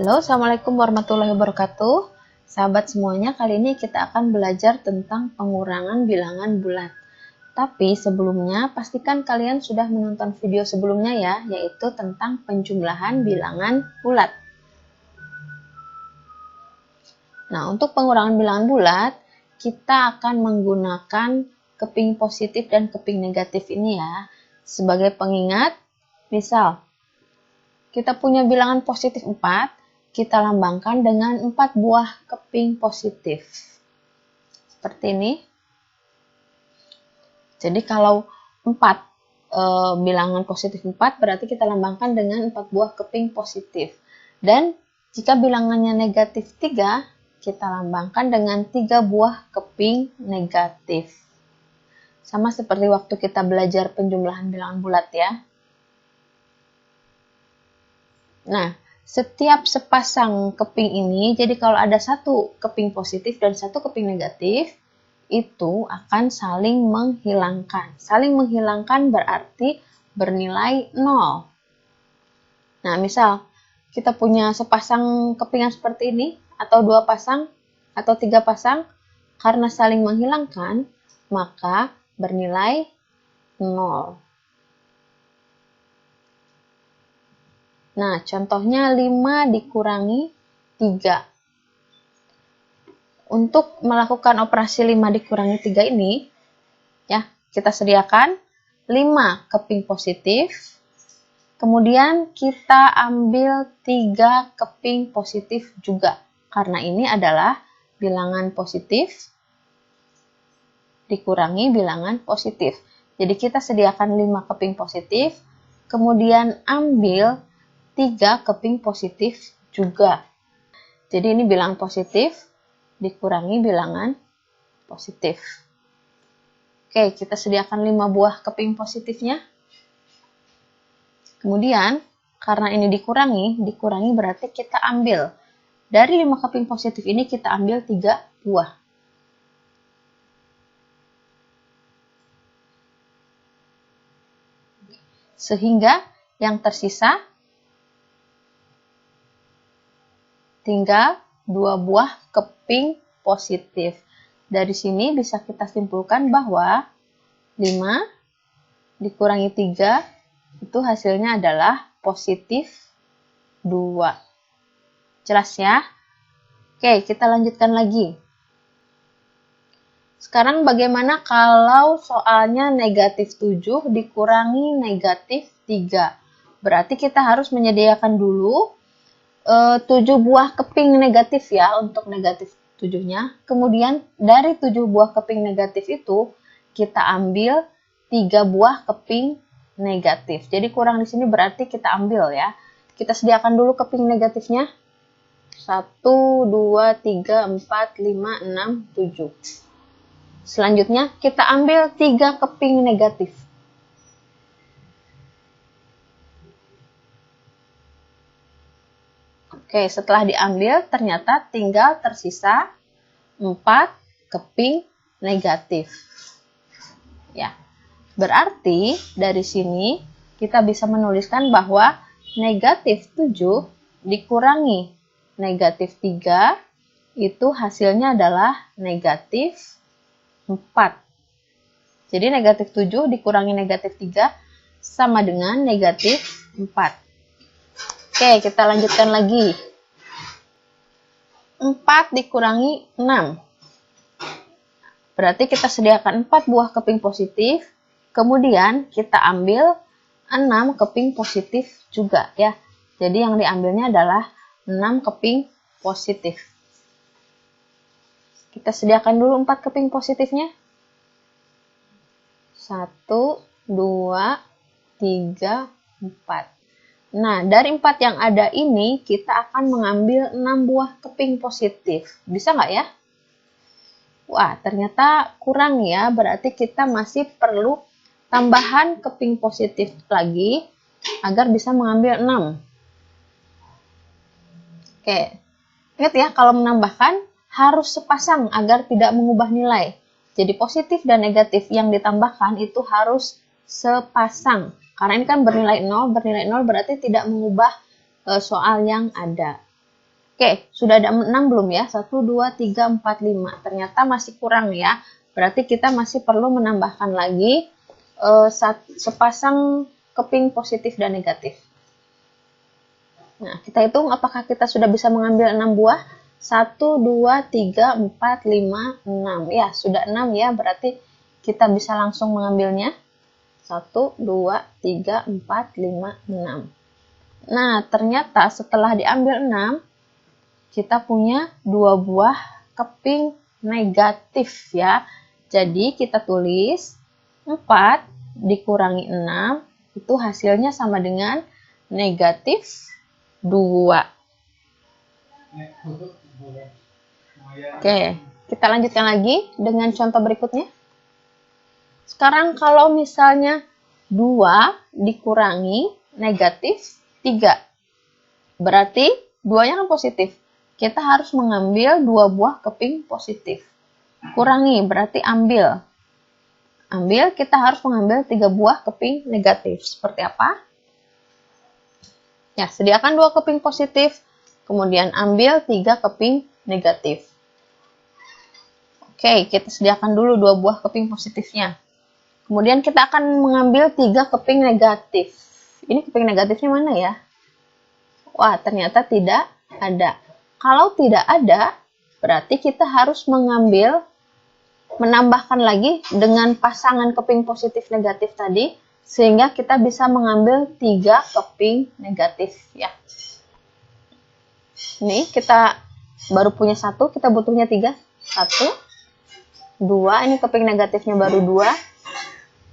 Halo, Assalamualaikum warahmatullahi wabarakatuh. Sahabat semuanya, kali ini kita akan belajar tentang pengurangan bilangan bulat. Tapi sebelumnya, pastikan kalian sudah menonton video sebelumnya ya, yaitu tentang penjumlahan bilangan bulat. Nah, untuk pengurangan bilangan bulat, kita akan menggunakan keping positif dan keping negatif ini ya. Sebagai pengingat, misal kita punya bilangan positif 4, kita lambangkan dengan 4 buah keping positif. Seperti ini. Jadi kalau 4 bilangan positif 4, berarti kita lambangkan dengan 4 buah keping positif. Dan jika bilangannya negatif 3, kita lambangkan dengan 3 buah keping negatif. Sama seperti waktu kita belajar penjumlahan bilangan bulat ya. Nah, setiap sepasang keping ini, jadi kalau ada satu keping positif dan satu keping negatif, itu akan saling menghilangkan. Saling menghilangkan berarti bernilai 0. Nah, misal kita punya sepasang keping yang seperti ini, atau 2 pasang, atau 3 pasang, karena saling menghilangkan, maka bernilai 0. Nah, contohnya 5 dikurangi 3. Untuk melakukan operasi 5 dikurangi 3 ini, ya, kita sediakan 5 keping positif, kemudian kita ambil 3 keping positif juga, karena ini adalah bilangan positif dikurangi bilangan positif. Jadi kita sediakan 5 keping positif, kemudian ambil 3 keping positif juga. Jadi ini bilangan positif dikurangi bilangan positif. Oke, kita sediakan 5 buah keping positifnya. Kemudian, karena ini dikurangi berarti kita ambil. Dari 5 keping positif ini kita ambil 3 buah. Sehingga yang tersisa tinggal 2 buah keping positif. Dari sini bisa kita simpulkan bahwa 5 dikurangi 3 itu hasilnya adalah positif 2. Jelas ya? Oke, kita lanjutkan lagi. Sekarang bagaimana kalau soalnya negatif 7 dikurangi negatif 3? Berarti kita harus menyediakan dulu 7 buah keping negatif ya untuk negatif 7-nya. Kemudian dari 7 buah keping negatif itu kita ambil 3 buah keping negatif. Jadi kurang di sini berarti kita ambil ya. Kita sediakan dulu keping negatifnya. 1, 2, 3, 4, 5, 6, 7. Selanjutnya kita ambil 3 keping negatif. Oke, setelah diambil ternyata tinggal tersisa 4 keping negatif. Ya. Berarti dari sini kita bisa menuliskan bahwa negatif 7 dikurangi negatif 3 itu hasilnya adalah negatif 4. Jadi negatif 7 dikurangi negatif 3 sama dengan negatif 4. Oke, kita lanjutkan lagi. 4 dikurangi 6. Berarti kita sediakan 4 buah keping positif, kemudian kita ambil 6 keping positif juga ya. Jadi yang diambilnya adalah 6 keping positif. Kita sediakan dulu 4 keping positifnya. 1, 2, 3, 4. Nah, dari 4 yang ada ini, kita akan mengambil 6 buah keping positif. Bisa nggak ya? Wah, ternyata kurang ya. Berarti kita masih perlu tambahan keping positif lagi agar bisa mengambil 6. Oke. Ingat ya, kalau menambahkan harus sepasang agar tidak mengubah nilai. Jadi positif dan negatif yang ditambahkan itu harus sepasang. Karena ini kan bernilai 0 berarti tidak mengubah soal yang ada. Oke, sudah ada 6 belum ya? 1, 2, 3, 4, 5. Ternyata masih kurang ya. Berarti kita masih perlu menambahkan lagi sepasang keping positif dan negatif. Nah, kita hitung apakah kita sudah bisa mengambil 6 buah. 1, 2, 3, 4, 5, 6. Ya, sudah 6 ya. Berarti kita bisa langsung mengambilnya. 1, 2, 3, 4, 5, 6. Nah, ternyata setelah diambil 6, kita punya 2 buah keping negatif ya. Jadi kita tulis 4 dikurangi 6 itu hasilnya sama dengan negatif 2. Oke, kita lanjutkan lagi dengan contoh berikutnya. Sekarang kalau misalnya 2 dikurangi negatif 3. Berarti 2-nya kan positif. Kita harus mengambil 2 buah keping positif. Kurangi berarti ambil. Ambil, kita harus mengambil 3 buah keping negatif. Seperti apa? Ya, sediakan 2 keping positif, kemudian ambil 3 keping negatif. Oke, kita sediakan dulu 2 buah keping positifnya. Kemudian kita akan mengambil 3 keping negatif. Ini keping negatifnya mana ya? Wah, ternyata tidak ada. Kalau tidak ada, berarti kita harus menambahkan lagi dengan pasangan keping positif negatif tadi, sehingga kita bisa mengambil 3 keping negatif ya. Ini kita baru punya 1, kita butuhnya 3. 1, 2, ini keping negatifnya baru 2.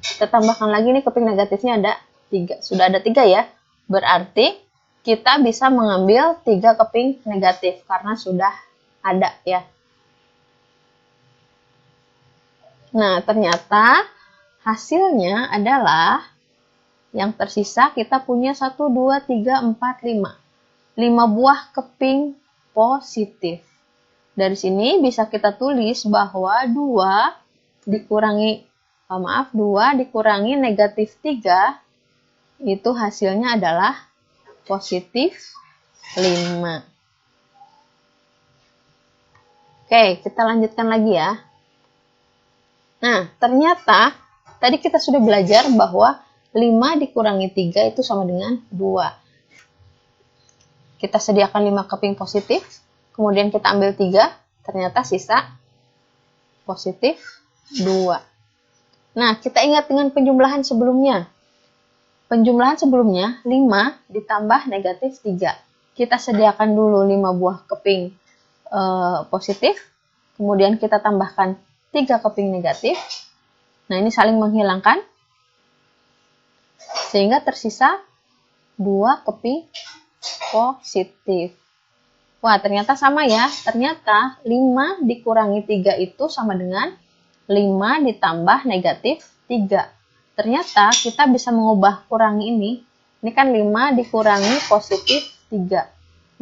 Kita tambahkan lagi, nih keping negatifnya ada 3. Sudah ada 3 ya. Berarti kita bisa mengambil 3 keping negatif karena sudah ada ya. Nah, ternyata hasilnya adalah yang tersisa kita punya 1, 2, 3, 4, 5. 5 buah keping positif. Dari sini bisa kita tulis bahwa 2 dikurangi negatif 3 itu hasilnya adalah positif 5. Oke, kita lanjutkan lagi ya. Nah, ternyata tadi kita sudah belajar bahwa 5 dikurangi 3 itu sama dengan 2. Kita sediakan 5 keping positif, kemudian kita ambil 3, ternyata sisa positif 2. Nah, kita ingat dengan penjumlahan sebelumnya. Penjumlahan sebelumnya 5 ditambah negatif 3. Kita sediakan dulu 5 buah keping positif, kemudian kita tambahkan 3 keping negatif. Nah, ini saling menghilangkan, sehingga tersisa 2 keping positif. Wah, ternyata sama ya. Ternyata 5 dikurangi 3 itu sama dengan 5 ditambah negatif 3. Ternyata kita bisa mengubah kurangi ini. Ini kan 5 dikurangi positif 3.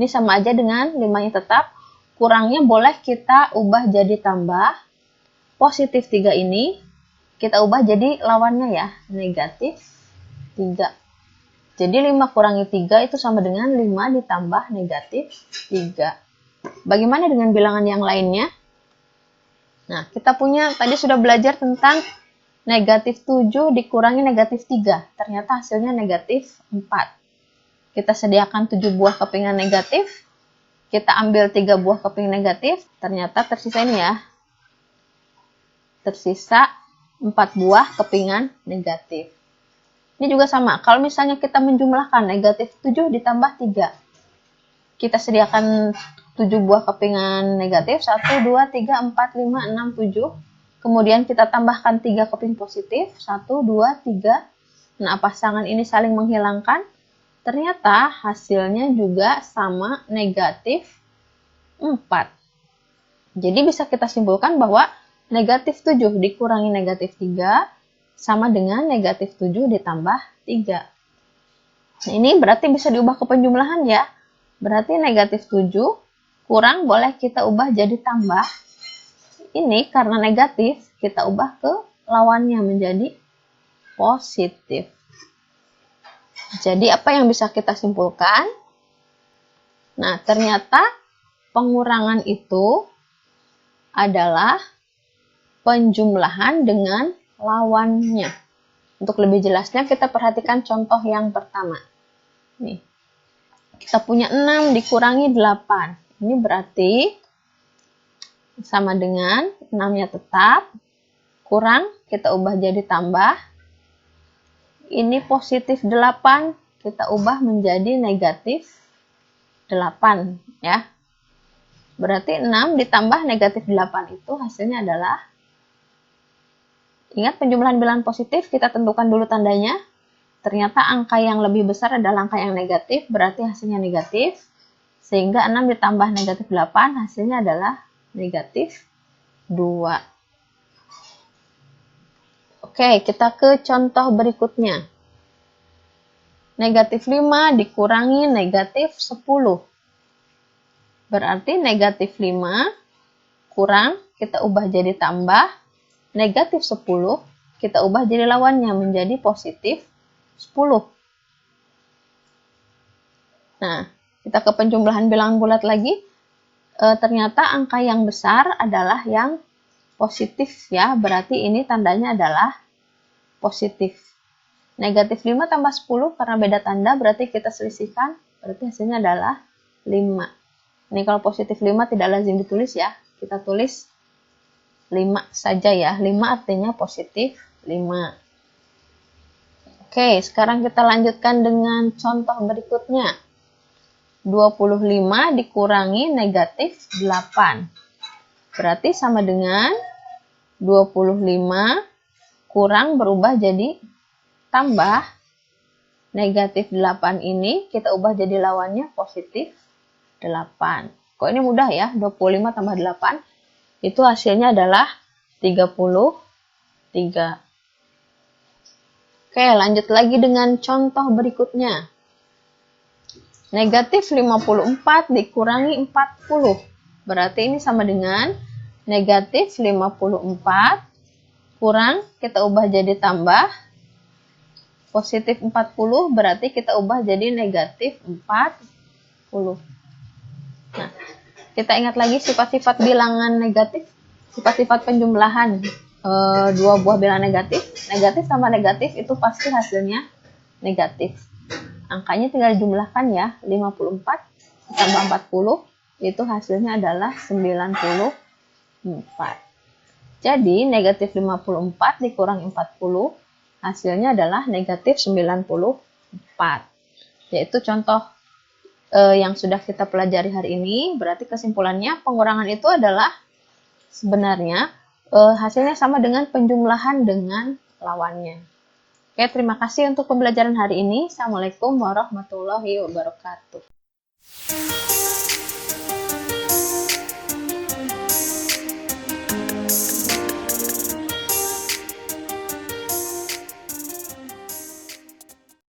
Ini sama aja dengan 5-nya tetap. Kurangnya boleh kita ubah jadi tambah. Positif 3 ini kita ubah jadi lawannya ya, negatif 3. Jadi 5 kurangi 3 itu sama dengan 5 ditambah negatif 3. Bagaimana dengan bilangan yang lainnya? Nah, kita punya, tadi sudah belajar tentang negatif 7 dikurangi negatif 3. Ternyata hasilnya negatif 4. Kita sediakan 7 buah kepingan negatif. Kita ambil 3 buah keping negatif. Ternyata tersisa ini ya. Tersisa 4 buah kepingan negatif. Ini juga sama. Kalau misalnya kita menjumlahkan negatif 7 ditambah 3. Kita sediakan 7 buah kepingan negatif. 1, 2, 3, 4, 5, 6, 7. Kemudian kita tambahkan 3 keping positif. 1, 2, 3. Nah, pasangan ini saling menghilangkan. Ternyata hasilnya juga sama negatif 4. Jadi bisa kita simpulkan bahwa negatif 7 dikurangi negatif 3 sama dengan negatif 7 ditambah 3. Nah, ini berarti bisa diubah ke penjumlahan ya. Berarti negatif 7 kurang boleh kita ubah jadi tambah. Ini karena negatif, kita ubah ke lawannya menjadi positif. Jadi apa yang bisa kita simpulkan? Nah, ternyata pengurangan itu adalah penjumlahan dengan lawannya. Untuk lebih jelasnya kita perhatikan contoh yang pertama. Nih. Kita punya 6 dikurangi 8. Ini berarti sama dengan 6-nya tetap, kurang, kita ubah jadi tambah. Ini positif 8, kita ubah menjadi negatif 8. Ya. Berarti 6 ditambah negatif 8 itu hasilnya adalah, ingat penjumlahan bilangan positif, kita tentukan dulu tandanya. Ternyata angka yang lebih besar adalah angka yang negatif, berarti hasilnya negatif. Sehingga 6 ditambah negatif 8, hasilnya adalah negatif 2. Oke, kita ke contoh berikutnya. Negatif 5 dikurangi negatif 10. Berarti negatif 5 kurang, kita ubah jadi tambah. Negatif 10, kita ubah jadi lawannya menjadi positif 10. Nah, kita ke penjumlahan bilangan bulat lagi. Ternyata angka yang besar adalah yang positif ya. Berarti ini tandanya adalah positif. Negatif 5 tambah 10 karena beda tanda berarti kita selisihkan. Berarti hasilnya adalah 5. Ini kalau positif 5 tidak lazim ditulis ya. Kita tulis 5 saja ya. 5 artinya positif 5. Oke, sekarang kita lanjutkan dengan contoh berikutnya. 25 dikurangi negatif 8. Berarti sama dengan 25 kurang berubah jadi tambah. Negatif 8 ini kita ubah jadi lawannya positif 8. Kok ini mudah ya? 25 tambah 8 itu hasilnya adalah 33. Oke, lanjut lagi dengan contoh berikutnya. Negatif 54 dikurangi 40. Berarti ini sama dengan negatif 54 kurang, kita ubah jadi tambah. Positif 40 berarti kita ubah jadi negatif 40. Nah, kita ingat lagi sifat-sifat bilangan negatif, sifat-sifat penjumlahan. Dua buah bilangan negatif sama negatif itu pasti hasilnya negatif. Angkanya tinggal jumlahkan ya, 54 ditambah 40 itu hasilnya adalah 94. Jadi negatif 54 dikurangi 40 hasilnya adalah negatif 94. Yaitu contoh yang sudah kita pelajari hari ini. Berarti kesimpulannya pengurangan itu adalah sebenarnya hasilnya sama dengan penjumlahan dengan lawannya. Oke, terima kasih untuk pembelajaran hari ini. Assalamualaikum warahmatullahi wabarakatuh.